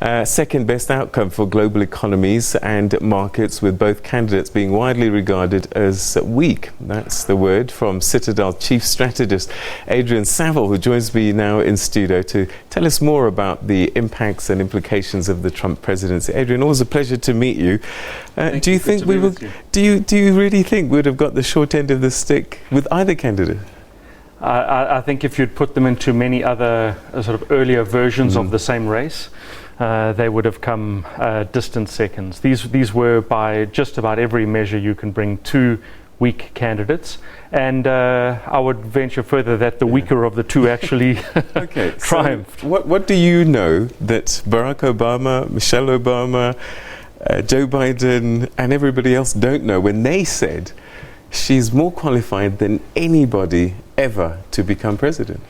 second best outcome for global economies and markets, with both candidates being widely regarded as weak. That's the word from Citadel Chief Strategist Adrian Saville, who joins me now in studio to tell us more about the impacts and implications of the Trump presidency. Adrian, always a pleasure to meet you. Do you think we will? Do you really think we'd have got the short end of the stick with either candidate? I think if you'd put them into many other sort of earlier versions of the same race, they would have come distant seconds. These were, by just about every measure you can bring, two weak candidates, and I would venture further that the weaker of the two actually triumphed. So what do you know that Barack Obama, Michelle Obama, Joe Biden and everybody else don't know when they said she's more qualified than anybody ever to become president?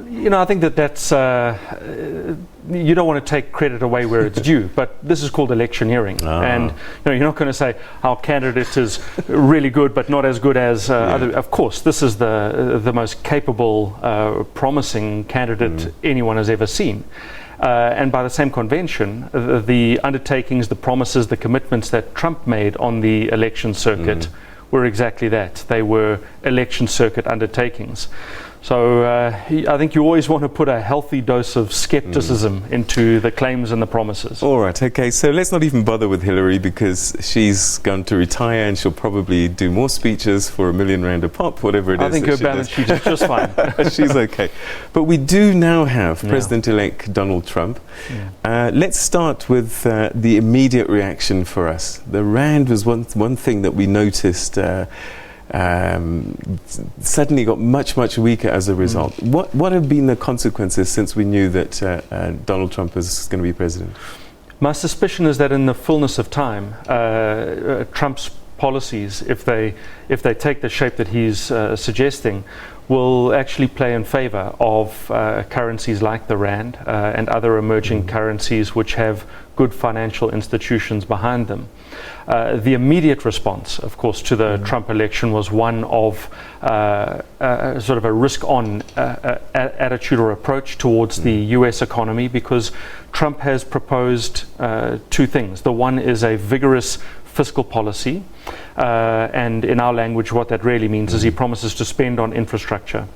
You know, I think that's you don't want to take credit away where it's due, but this is called electioneering. And you're not going to say our candidate is really good but not as good as other. Of course, this is the most capable, promising candidate anyone has ever seen. And by the same convention, the undertakings, the promises, the commitments that Trump made on the election circuit were exactly that. They were election circuit undertakings. So I think you always want to put a healthy dose of skepticism into the claims and the promises. All right, okay, so let's not even bother with Hillary, because she's going to retire and she'll probably do more speeches for £1 million a pop, whatever it is. I think her balance sheet is just fine. She's okay. But we do now have President-elect Donald Trump. Let's start with the immediate reaction for us. The Rand was one thing that we noticed suddenly got much weaker as a result. What have been the consequences since we knew that Donald Trump was going to be president? My suspicion is that in the fullness of time, Trump's policies, if they take the shape that he's suggesting, will actually play in favor of currencies like the Rand and other emerging currencies which have good financial institutions behind them. The immediate response, of course, to the Trump election was one of sort of a risk-on attitude or approach towards the US economy, because Trump has proposed two things. The one is a vigorous fiscal policy, and in our language what that really means is he promises to spend on infrastructure.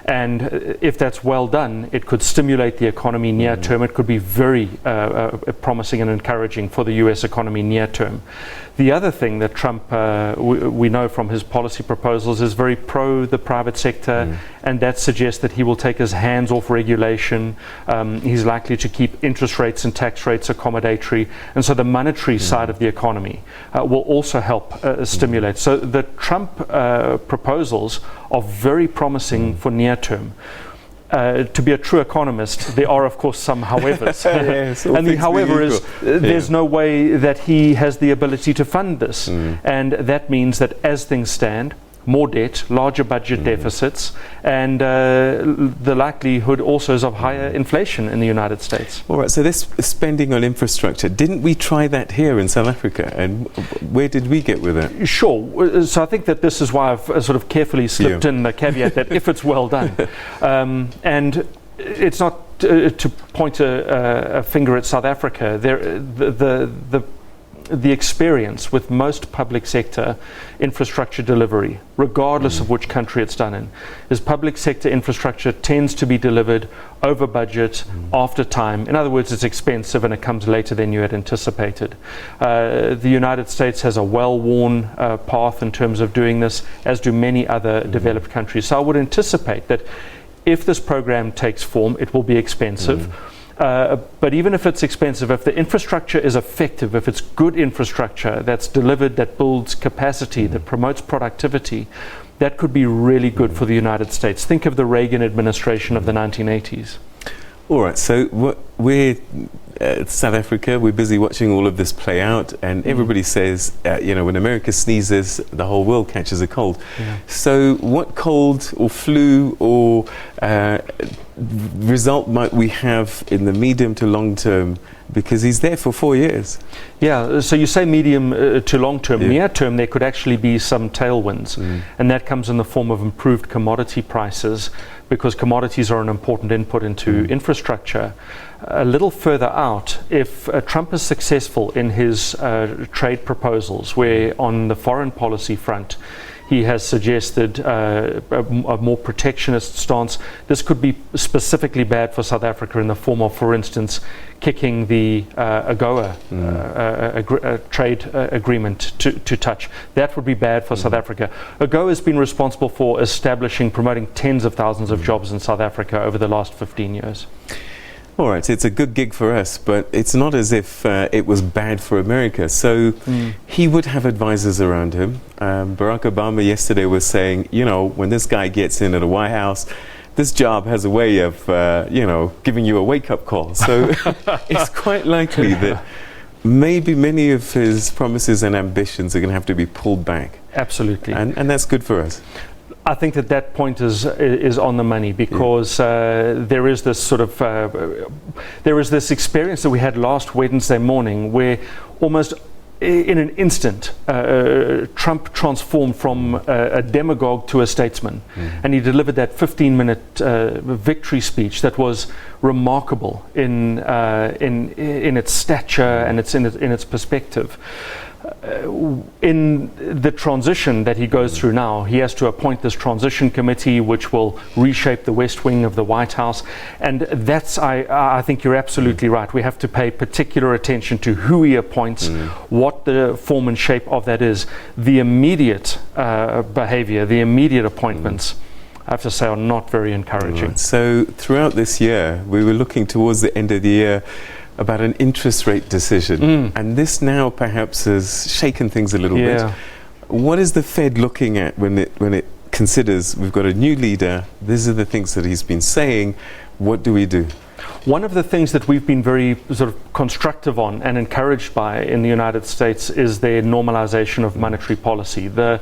And if that's well done, it could stimulate the economy near term. It could be very promising and encouraging for the US economy near term. The other thing that Trump, we know from his policy proposals, is very pro the private sector, and that suggests that he will take his hands off regulation. He's likely to keep interest rates and tax rates accommodatory, and so the monetary side of the economy will also help stimulate. So the Trump proposals are very promising for near term. To be a true economist, there are of course some howevers. And the however is there's no way that he has the ability to fund this. And that means that as things stand, more debt, larger budget deficits, and the likelihood also is of higher inflation in the United States. All right, so this spending on infrastructure, didn't we try that here in South Africa, and where did we get with it? Sure, so I think that this is why I've sort of carefully slipped in the caveat that if it's well done, and it's not to point a finger at South Africa. The experience with most public sector infrastructure delivery, regardless of which country it's done in, is public sector infrastructure tends to be delivered over budget, after time. In other words, it's expensive and it comes later than you had anticipated. The United States has a well-worn path in terms of doing this, as do many other developed countries. So I would anticipate that if this program takes form, it will be expensive. But even if it's expensive, if the infrastructure is effective, if it's good infrastructure that's delivered, that builds capacity, that promotes productivity, that could be really good for the United States. Think of the Reagan administration of the 1980s. All right, so we're South Africa, we're busy watching all of this play out, and everybody says, when America sneezes, the whole world catches a cold. So what cold or flu or result might we have in the medium to long term, because he's there for 4 years? Yeah, so you say medium to long term. Near term, there could actually be some tailwinds, and that comes in the form of improved commodity prices, because commodities are an important input into infrastructure. A little further out, if Trump is successful in his trade proposals, where on the foreign policy front he has suggested a more protectionist stance, this could be specifically bad for South Africa in the form of, for instance, kicking the AGOA trade agreement to touch. That would be bad for South Africa. AGOA has been responsible for promoting tens of thousands of jobs in South Africa over the last 15 years. All right, it's a good gig for us, but it's not as if it was bad for America. So he would have advisors around him. Barack Obama yesterday was saying, when this guy gets in at the White House, this job has a way of, giving you a wake-up call. So it's quite likely that maybe many of his promises and ambitions are going to have to be pulled back. Absolutely. And that's good for us. I think that point is on the money, because there is this sort of there is this experience that we had last Wednesday morning where almost in an instant Trump transformed from a demagogue to a statesman, and he delivered that 15-minute victory speech that was remarkable in its stature and in its perspective. In the transition that he goes through now, he has to appoint this transition committee which will reshape the West Wing of the White House, and that's, I think you're absolutely right. We have to pay particular attention to who he appoints, what the form and shape of that is. The immediate behavior, the immediate appointments, I have to say, are not very encouraging. Right. So throughout this year, we were looking towards the end of the year about an interest rate decision, and this now perhaps has shaken things a little bit. What is the Fed looking at when it considers we've got a new leader, these are the things that he's been saying, what do we do? One of the things that we've been very sort of constructive on and encouraged by in the United States is their normalization of monetary policy. The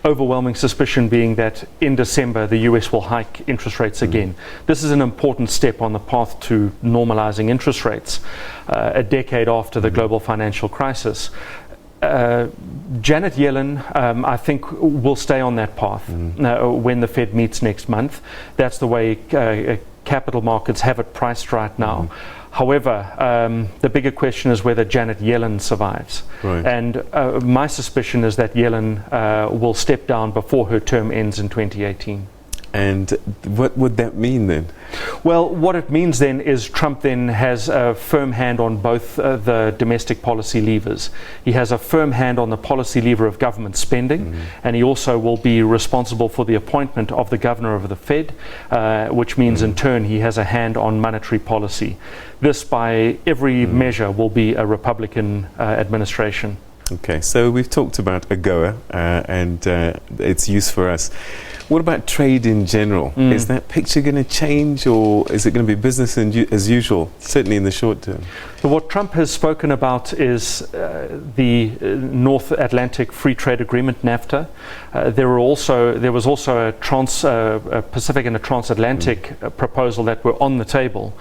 overwhelming suspicion being that in December the US will hike interest rates again. This is an important step on the path to normalizing interest rates, a decade after the global financial crisis. Janet Yellen, I think, will stay on that path when the Fed meets next month. That's the way capital markets have it priced right now. However, the bigger question is whether Janet Yellen survives. Right. And my suspicion is that Yellen will step down before her term ends in 2018. And what would that mean then? Well, what it means then is Trump then has a firm hand on both the domestic policy levers. He has a firm hand on the policy lever of government spending, and he also will be responsible for the appointment of the governor of the Fed, which means in turn he has a hand on monetary policy. This, by every measure, will be a Republican administration. Okay, so we've talked about AGOA and its use for us. What about trade in general? Is that picture going to change, or is it going to be business as usual, certainly in the short term? So what Trump has spoken about is the North Atlantic Free Trade Agreement, NAFTA. There was also a Pacific and a transatlantic proposal that were on the table.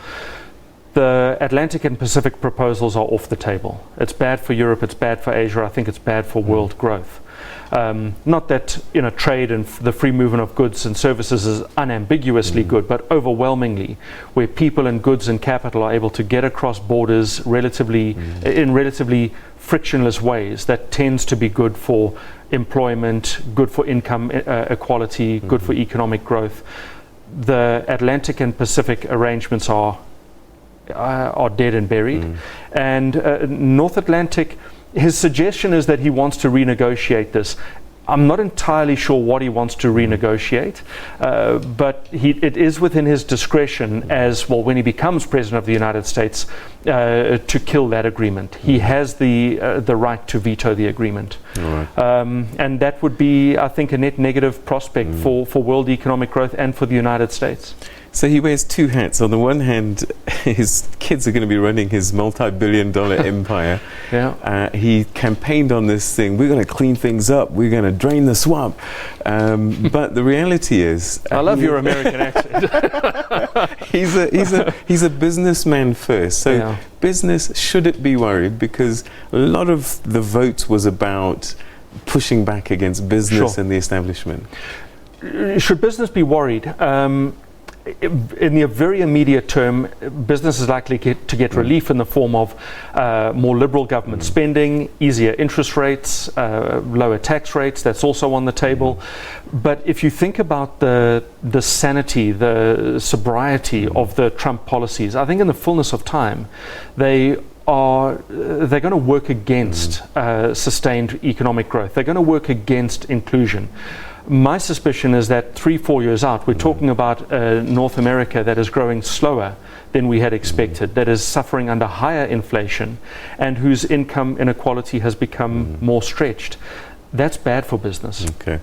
The Atlantic and Pacific proposals are off the table. It's bad for Europe, it's bad for Asia, I think it's bad for world growth. Not that trade and the free movement of goods and services is unambiguously good, but overwhelmingly, where people and goods and capital are able to get across borders in relatively frictionless ways, that tends to be good for employment, good for income equality, good for economic growth. The Atlantic and Pacific arrangements are dead and buried. And North Atlantic, his suggestion is that he wants to renegotiate this. I'm not entirely sure what he wants to renegotiate, but it is within his discretion as well, when he becomes President of the United States, to kill that agreement. He has the right to veto the agreement. Right. And that would be, I think, a net negative prospect for world economic growth and for the United States. So he wears two hats. On the one hand, his kids are going to be running his multi-billion-dollar empire. He campaigned on this thing, we're going to clean things up, we're going to drain the swamp. But the reality is... I love your American accent. he's a businessman first. So business, should it be worried? Because a lot of the vote was about pushing back against business and the establishment. Should business be worried? in the very immediate term, business is likely to get relief in the form of more liberal government spending, easier interest rates, lower tax rates. That's also on the table. But if you think about the sanity, the sobriety of the Trump policies, I think in the fullness of time, they're going to work against sustained economic growth. They're going to work against inclusion. My suspicion is that 3-4 years out, we're talking about North America that is growing slower than we had expected, that is suffering under higher inflation, and whose income inequality has become more stretched. That's bad for business. Okay.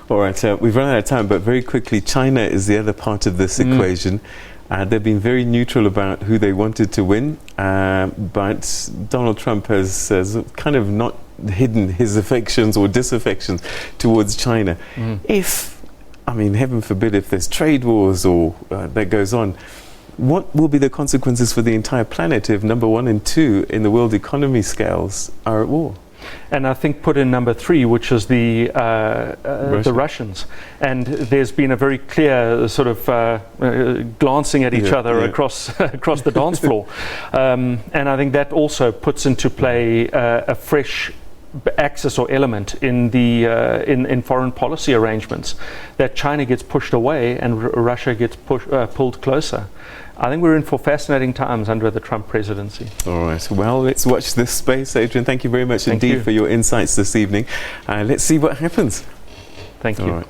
All right. We've run out of time, but very quickly, China is the other part of this equation. They've been very neutral about who they wanted to win, but Donald Trump has kind of not hidden his affections or disaffections towards China. If, I mean, heaven forbid, if there's trade wars or that goes on, what will be the consequences for the entire planet if number 1 and 2 in the world economy scales are at war? And I think put in number 3, which is the Russians. And there's been a very clear sort of glancing at each other across the dance floor. And I think that also puts into play a fresh axis or element in the in foreign policy arrangements, that China gets pushed away and Russia gets pulled closer. I think we're in for fascinating times under the Trump presidency. All right. Well, let's watch this space. Adrian, thank you very much indeed for your insights this evening. Let's see what happens. Thank you. All right.